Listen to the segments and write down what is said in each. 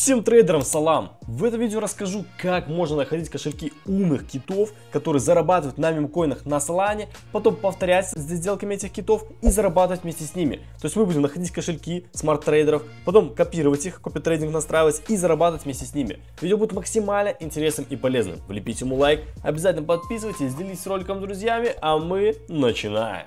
Всем трейдерам салам! В этом видео расскажу, как можно находить кошельки умных китов, которые зарабатывают на мемкоинах на Solana, потом повторять с сделками этих китов и зарабатывать вместе с ними. То есть мы будем находить кошельки смарт-трейдеров, потом копировать их, копи-трейдинг настраивать и зарабатывать вместе с ними. Видео будет максимально интересным и полезным. Влепите ему лайк, обязательно подписывайтесь, делитесь роликом с друзьями, а мы начинаем.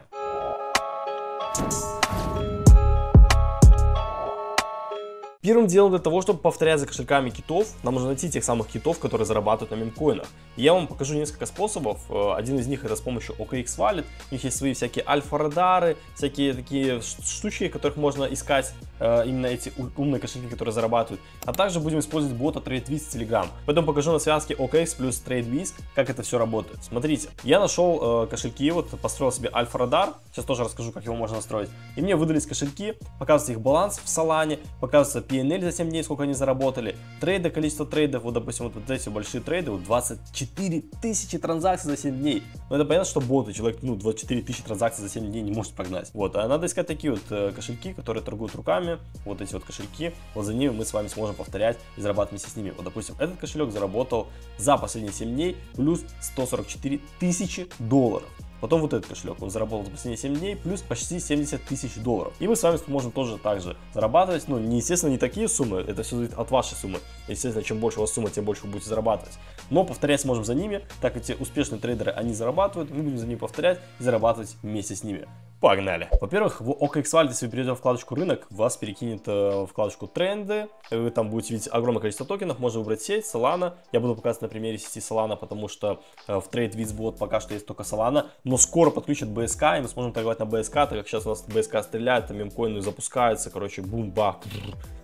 Первым делом для того, чтобы повторять за кошельками китов, нам нужно найти тех самых китов, которые зарабатывают на мемкоинах. Я вам покажу несколько способов. Один из них это с помощью OKX Wallet. У них есть свои всякие альфа-радары, всякие такие штучки, которых можно искать именно эти умные кошельки, которые зарабатывают. А также будем использовать бота TradeViz в Telegram. Потом покажу на связке OKX плюс TradeViz, как это все работает. Смотрите, я нашел кошельки, вот построил себе альфа-радар. Сейчас тоже расскажу, как его можно настроить. И мне выдались кошельки, показывается их баланс в Solana, показывается PNL за 7 дней, сколько они заработали, трейды, количество трейдов, вот допустим, вот эти большие трейды, вот 24 тысячи транзакций за 7 дней. Ну это понятно, что боты, человек, 24 тысячи транзакций за 7 дней не может прогнать. Вот, а надо искать такие вот кошельки, которые торгуют руками, вот эти вот кошельки, вот за ними мы с вами сможем повторять и зарабатывать вместе с ними. Вот допустим, этот кошелек заработал за последние 7 дней плюс 144 тысячи долларов. Потом вот этот кошелек, он заработал за последние 7 дней плюс почти 70 тысяч долларов. И мы с вами можем тоже так же зарабатывать. Ну, естественно, не такие суммы, это все зависит от вашей суммы. Естественно, чем больше у вас сумма, тем больше вы будете зарабатывать. Но повторять сможем за ними, так эти успешные трейдеры, они зарабатывают, мы будем за ними повторять и зарабатывать вместе с ними. Погнали! Во-первых, в OKX Wallet, если вы перейдете в вкладочку «Рынок», вас перекинет в вкладочку «Тренды». Вы там будете видеть огромное количество токенов. Можно выбрать сеть, Solana. Я буду показывать на примере сети Solana, потому что в TradeViz бот пока что есть только Solana. Но скоро подключат BSK, и мы сможем торговать на BSK, так как сейчас у нас BSK стреляет, там мемкоины запускаются, короче, бум-бах.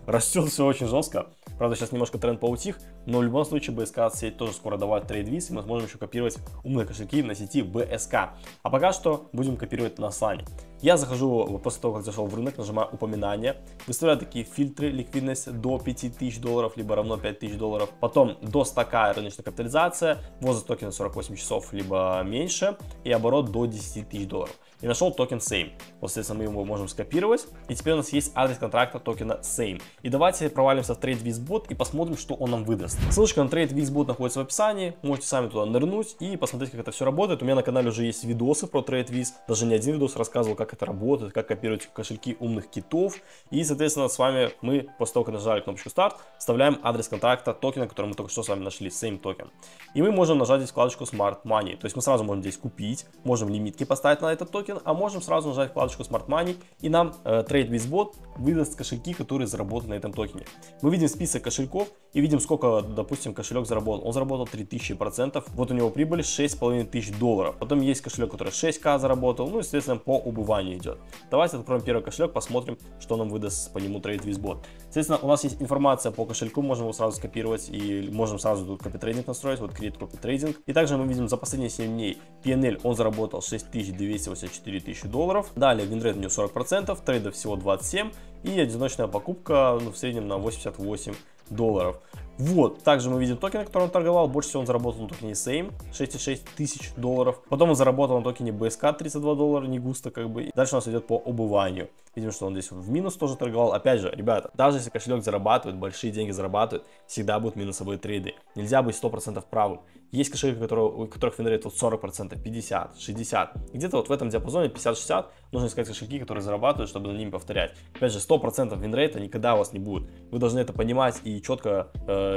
Растет все очень жестко. Правда, сейчас немножко тренд поутих, но в любом случае BSK сеть тоже скоро давать TradeViz, и мы сможем еще копировать умные кошельки на сети BSK. А пока что будем копировать на Solana. Я захожу, после того, как зашел в рынок, нажимаю упоминания, выставляю такие фильтры, ликвидность до 5000 долларов, либо равно 5000 долларов, потом до 100к рыночная капитализация, возраст токена 48 часов, либо меньше, и оборот до 10 тысяч долларов. И нашел токен Same. Вот, соответственно, мы его можем скопировать. И теперь у нас есть адрес контракта токена Same. И давайте провалимся в TradeViz бот и посмотрим, что он нам выдаст. Ссылочка на TradeViz бот находится в описании. Можете сами туда нырнуть и посмотреть, как это все работает. У меня на канале уже есть видосы про TradeViz. Даже не один видос рассказывал, как это работает, как копировать кошельки умных китов. И, соответственно, с вами мы, после того, как нажали кнопочку старт, вставляем адрес контракта токена, который мы только что с вами нашли, Same токен. И мы можем нажать здесь вкладочку Smart Money. То есть мы сразу можем здесь купить, можем лимитки поставить на этот токен, а можем сразу нажать вкладочку Smart Money, и нам TradeViz бот выдаст кошельки, которые заработаны на этом токене. Мы видим список кошельков и видим, сколько, допустим, кошелек заработал. Он заработал 3000%, вот у него прибыль 6500 долларов. Потом есть кошелек, который 6к заработал, ну, естественно, по убыванию идет. Давайте откроем первый кошелек, посмотрим, что нам выдаст по нему TradeViz бот. Естественно, у нас есть информация по кошельку, можем его сразу скопировать и можем сразу тут копи-трейдинг настроить, вот Create Copy Trading. И также мы видим за последние 7 дней PNL он заработал 6284 тысячи долларов. Далее винрейт у него 40%, трейдов всего 27 и одиночная покупка в среднем на 88 долларов. Вот, также мы видим токены, которые он торговал. Больше всего он заработал на токене Same 6,6 тысяч долларов. Потом он заработал на токене BSK 32 доллара, не густо как бы. Дальше у нас идет по убыванию. Видим, что он здесь в минус тоже торговал. Опять же, ребята, даже если кошелек зарабатывает, большие деньги зарабатывает, всегда будут минусовые трейды. Нельзя быть 100% правым. Есть кошельки, у которых винрейт вот 40%, 50, 60. Где-то вот в этом диапазоне 50-60 нужно искать кошельки, которые зарабатывают, чтобы на ними повторять. Опять же, 100% винрейта никогда у вас не будет. Вы должны это понимать и четко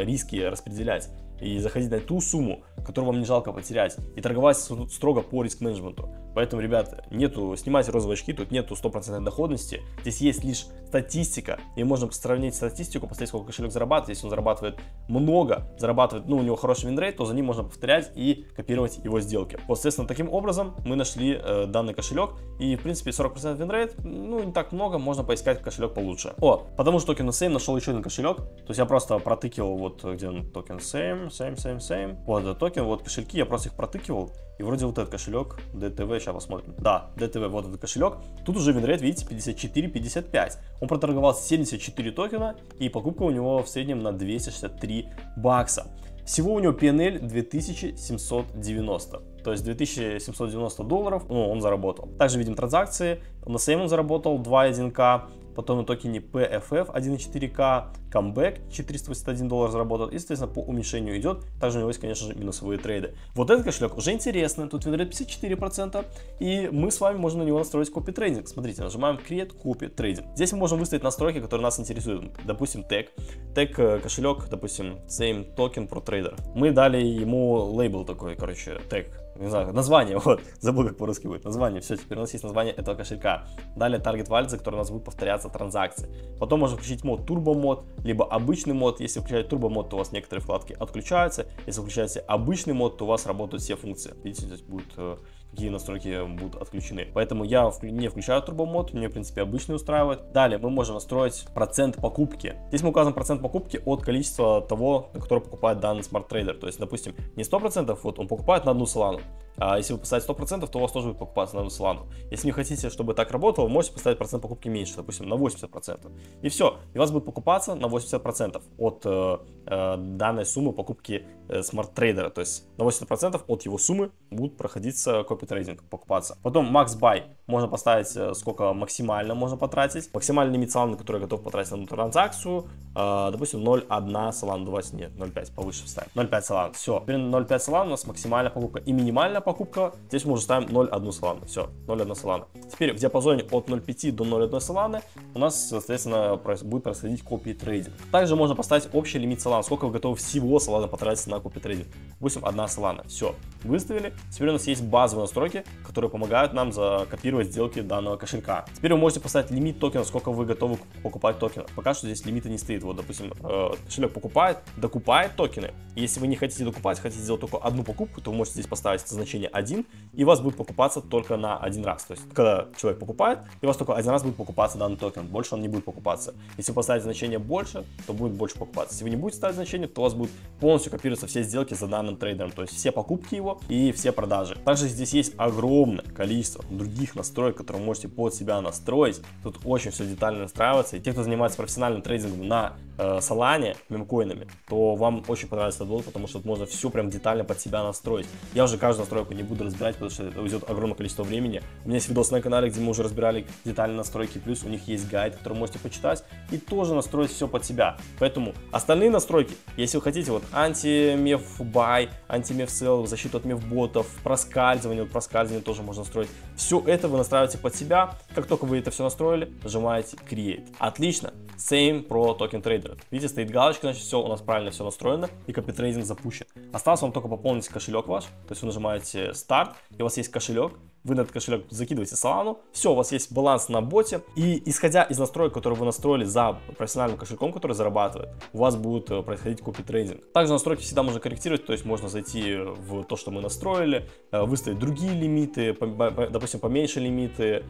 риски распределять. И заходить на ту сумму, которую вам не жалко потерять. И торговать строго по риск-менеджменту. Поэтому, ребята, снимайте розовые очки, тут нету 100% доходности. Здесь есть лишь статистика. И можно сравнить статистику, посмотреть, сколько кошелек зарабатывает. Если он зарабатывает много, у него хороший винрейт, то за ним можно повторять и копировать его сделки. Вот, соответственно, таким образом мы нашли данный кошелек. И, в принципе, 40% винрейт, не так много, можно поискать кошелек получше. Потому что токен Same нашел еще один кошелек. То есть я просто протыкивал, вот где он, токен Same. Вот этот токен, вот кошельки, я просто их протыкивал. И вроде вот этот кошелек, DTV, сейчас посмотрим. Да, DTV, вот этот кошелек. Тут уже винрейт, видите, 54-55. Он проторговал 74 токена, и покупка у него в среднем на 263 бакса. Всего у него PNL 2790. То есть 2790 долларов он заработал. Также видим транзакции. На Same он заработал 2,1к. потом на токене PFF 1.4K, Comeback $481 заработал, и, соответственно, по уменьшению идет. Также у него есть, конечно же, минусовые трейды. Вот этот кошелек уже интересный, тут винрейт 54%, и мы с вами можем на него настроить копи трейдинг. Смотрите, нажимаем Create Copy Trading. Здесь мы можем выставить настройки, которые нас интересуют. Допустим, тег кошелек, допустим, Same Token Pro Trader. Мы дали ему лейбл такой, короче, тег. Не знаю, название, вот, забыл, как по-русски будет, название, все, теперь у нас есть название этого кошелька. Далее Target Wallet, за который у нас будут повторяться транзакции. Потом можно включить мод Turbo мод, либо обычный мод. Если включать Turbo мод, то у вас некоторые вкладки отключаются. Если включаете обычный мод, то у вас работают все функции. Видите, здесь будет какие настройки будут отключены. Поэтому я не включаю Turbo мод, мне, в принципе, обычный устраивает. Далее мы можем настроить процент покупки. Здесь мы указываем процент покупки от количества того, на который покупает данный смарт-трейдер. То есть, допустим, не 100%, вот он покупает на одну Solana. А если вы поставите 100%, то у вас тоже будет покупаться на одну Solana. Если не хотите, чтобы так работало, вы можете поставить процент покупки меньше, допустим, на 80%. И все, и у вас будет покупаться на 80% от данной суммы покупки смарт-трейдера. То есть на 80% от его суммы будут проходиться копи-трейдинг, покупаться. Потом Max Buy можно поставить, сколько максимально можно потратить. Максимальный лимит Solana, который я готов потратить на одну транзакцию, допустим, 0,1 Solana, давайте, нет, 0,5 повыше вставим. 0,5 Solana, все. Теперь 0,5 Solana у нас максимальная покупка и минимальная покупка. Здесь мы уже ставим 0,1 Solana, все, 0,1 Solana. Теперь в диапазоне от 0,5 до 0,1 Solana у нас, соответственно, будет происходить копи-трейдинг. Также можно поставить общий лимит Solana, сколько вы готовы всего Solana потратить на копи-трейдинг. Допустим, 1 Solana, все, выставили. Теперь у нас есть базовые настройки, которые помогают нам закопировать сделки данного кошелька. Теперь вы можете поставить лимит токена, сколько вы готовы покупать токенов. Пока что здесь лимита не стоит. Вот, допустим, кошелек покупает, докупает токены. Если вы не хотите докупать, хотите сделать только одну покупку, то вы можете здесь поставить это значение 1, и у вас будет покупаться только на один раз. То есть, когда человек покупает, и у вас только один раз будет покупаться данный токен, больше он не будет покупаться. Если вы поставите значение больше, то будет больше покупаться. Если вы не будете ставить значение, то у вас будет полностью копироваться все сделки за данным трейдером, то есть все покупки его и все продажи. Также здесь есть огромное количество других настроек, которые вы можете под себя настроить. Тут очень все детально настраивается. И те, кто занимается профессиональным трейдингом на Solana, мемкоинами, то вам очень понравится этот блог, потому что тут можно все прям детально под себя настроить. Я уже каждую настройку не буду разбирать, потому что это уйдет огромное количество времени. У меня есть видос на канале, где мы уже разбирали детальные настройки, плюс у них есть гайд, который вы можете почитать и тоже настроить все под себя. Поэтому остальные настройки, если вы хотите, вот анти-меф buy, анти-меф sell, защиту от меф-ботов, проскальзывание, вот проскальзывание тоже можно настроить. Все это вы настраиваете под себя. Как только вы это все настроили, нажимаете Create. Отлично. Same Pro Token Trader. Видите, стоит галочка, значит, все, у нас правильно все настроено и копи-трейдинг запущен. Осталось вам только пополнить кошелек ваш. То есть вы нажимаете Start, и у вас есть кошелек. Вы на этот кошелек закидываете Solana, все, у вас есть баланс на боте, и исходя из настроек, которые вы настроили за профессиональным кошельком, который зарабатывает, у вас будет происходить копи-трейдинг. Также настройки всегда можно корректировать, то есть можно зайти в то, что мы настроили, выставить другие лимиты, допустим, поменьше лимиты,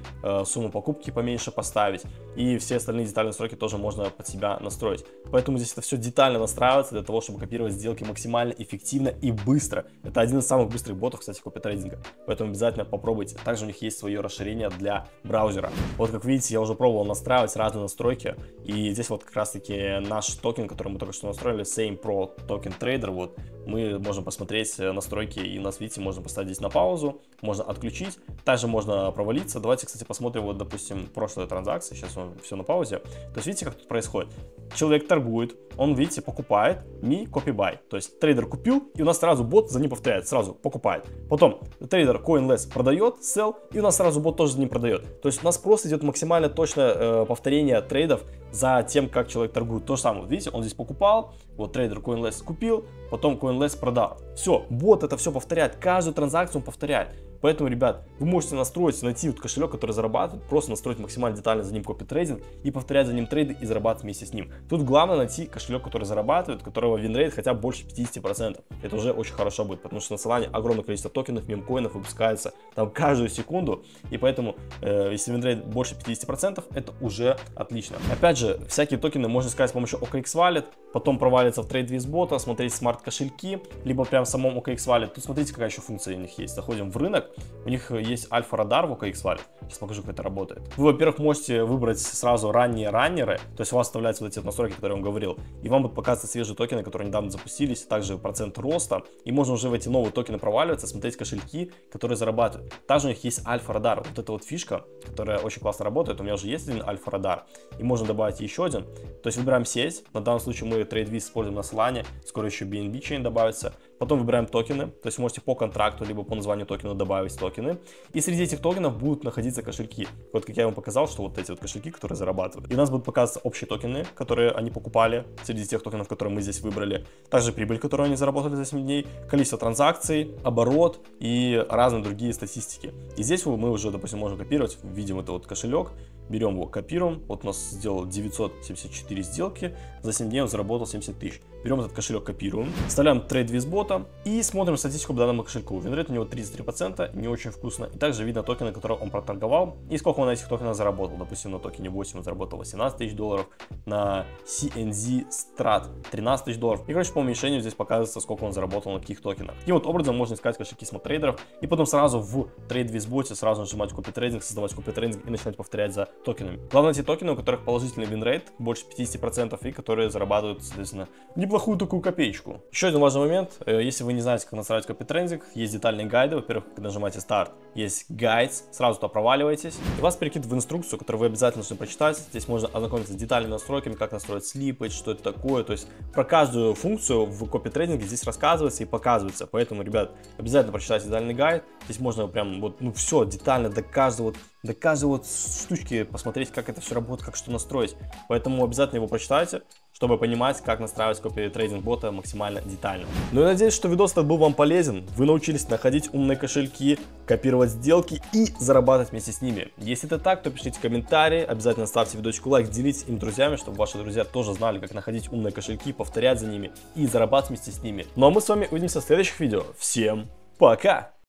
сумму покупки поменьше поставить, и все остальные детальные настройки тоже можно под себя настроить. Поэтому здесь это все детально настраивается для того, чтобы копировать сделки максимально эффективно и быстро. Это один из самых быстрых ботов, кстати, копи-трейдинга, поэтому обязательно попробуйте. Также у них есть свое расширение для браузера. Вот как видите, я уже пробовал настраивать разные настройки, и здесь вот как раз таки наш токен, который мы только что настроили, Same Pro Token Trader, вот мы можем посмотреть настройки, и у нас, видите, можно поставить здесь на паузу, можно отключить, также можно провалиться. Давайте, кстати, посмотрим, вот, допустим, прошлые транзакции, сейчас все на паузе. То есть видите, как тут происходит? Человек торгует, он, видите, покупает, me copy buy, то есть трейдер купил, и у нас сразу бот за ним повторяет, сразу покупает. Потом трейдер CoinLess продает, sell, и у нас сразу бот тоже за ним продает. То есть у нас просто идет максимально точное повторение трейдов за тем, как человек торгует. То же самое, вот видите, он здесь покупал, вот трейдер CoinLess купил, потом CoinLess продал. Все, бот это все повторяет, каждую транзакцию он повторяет. Поэтому, ребят, вы можете настроить, найти вот кошелек, который зарабатывает, просто настроить максимально детально за ним копи-трейдинг и повторять за ним трейды и зарабатывать вместе с ним. Тут главное найти кошелек, который зарабатывает, у которого винрейт хотя бы больше 50%. Это уже очень хорошо будет, потому что на Solana огромное количество токенов, мемкоинов выпускается там каждую секунду, и поэтому, если винрейт больше 50%, это уже отлично. Опять же, всякие токены можно искать с помощью OKX Wallet, потом провалится в TradeViz бота, смотреть смарт-кошельки, либо прям в самом OKX Wallet. Тут смотрите, какая еще функция у них есть. Заходим в рынок, у них есть альфа-радар в OKX Wallet. Сейчас покажу, как это работает. Вы, во-первых, можете выбрать сразу ранние раннеры, то есть у вас оставляются вот эти настройки, которые я вам говорил, и вам будут показываться свежие токены, которые недавно запустились, также процент роста, и можно уже в эти новые токены проваливаться, смотреть кошельки, которые зарабатывают. Также у них есть альфа-радар, вот эта вот фишка, которая очень классно работает. У меня уже есть один альфа-радар, и можно добавить еще один. То есть выбираем сеть, на данном случае мы TradeViz используем на Solana, скоро еще BNB Chain добавится. Потом выбираем токены, то есть можете по контракту, либо по названию токена добавить токены. И среди этих токенов будут находиться кошельки. Вот как я вам показал, что вот эти вот кошельки, которые зарабатывают. И у нас будут показываться общие токены, которые они покупали, среди тех токенов, которые мы здесь выбрали. Также прибыль, которую они заработали за 7 дней, количество транзакций, оборот и разные другие статистики. И здесь мы уже, допустим, можем копировать, видим это вот кошелек. Берем его, копируем. Вот у нас сделал 974 сделки. За 7 дней он заработал 70 тысяч. Берем этот кошелек, копируем. Вставляем TradeViz бота и смотрим статистику по данному кошельку. Винрейт у него 33%, не очень вкусно. И также видно токены, которые он проторговал. И сколько он на этих токенах заработал. Допустим, на токене 8 он заработал 18 тысяч долларов. На CNZ Strat 13 тысяч долларов. И, короче, по уменьшению здесь показывается, сколько он заработал на каких токенах. И вот образом можно искать кошельки смотрейдеров. И потом сразу в TradeViz боте сразу нажимать копитрейдинг, создавать копитрейдинг и начинать повторять за токенами. Главное, те токены, у которых положительный винрейт, больше 50%, и которые зарабатывают, соответственно, неплохую такую копеечку. Еще один важный момент, если вы не знаете, как настраивать копитрейдинг, есть детальные гайды. Во-первых, когда нажимаете старт, есть гайд, сразу туда проваливаетесь, и вас перекидывают в инструкцию, которую вы обязательно должны прочитать. Здесь можно ознакомиться с детальными настройками, как настроить слипage, что это такое. То есть про каждую функцию в копитрейдинге здесь рассказывается и показывается. Поэтому, ребят, обязательно прочитайте детальный гайд. Здесь можно прям вот, ну, все детально до каждой вот штучки посмотреть, как это все работает, как что настроить. Поэтому обязательно его прочитайте, чтобы понимать, как настраивать копитрейдинг бота максимально детально. Ну и надеюсь, что видос этот был вам полезен. Вы научились находить умные кошельки, копировать сделки и зарабатывать вместе с ними. Если это так, то пишите комментарии, обязательно ставьте видосику лайк, делитесь им друзьями, чтобы ваши друзья тоже знали, как находить умные кошельки, повторять за ними и зарабатывать вместе с ними. Ну а мы с вами увидимся в следующих видео. Всем пока!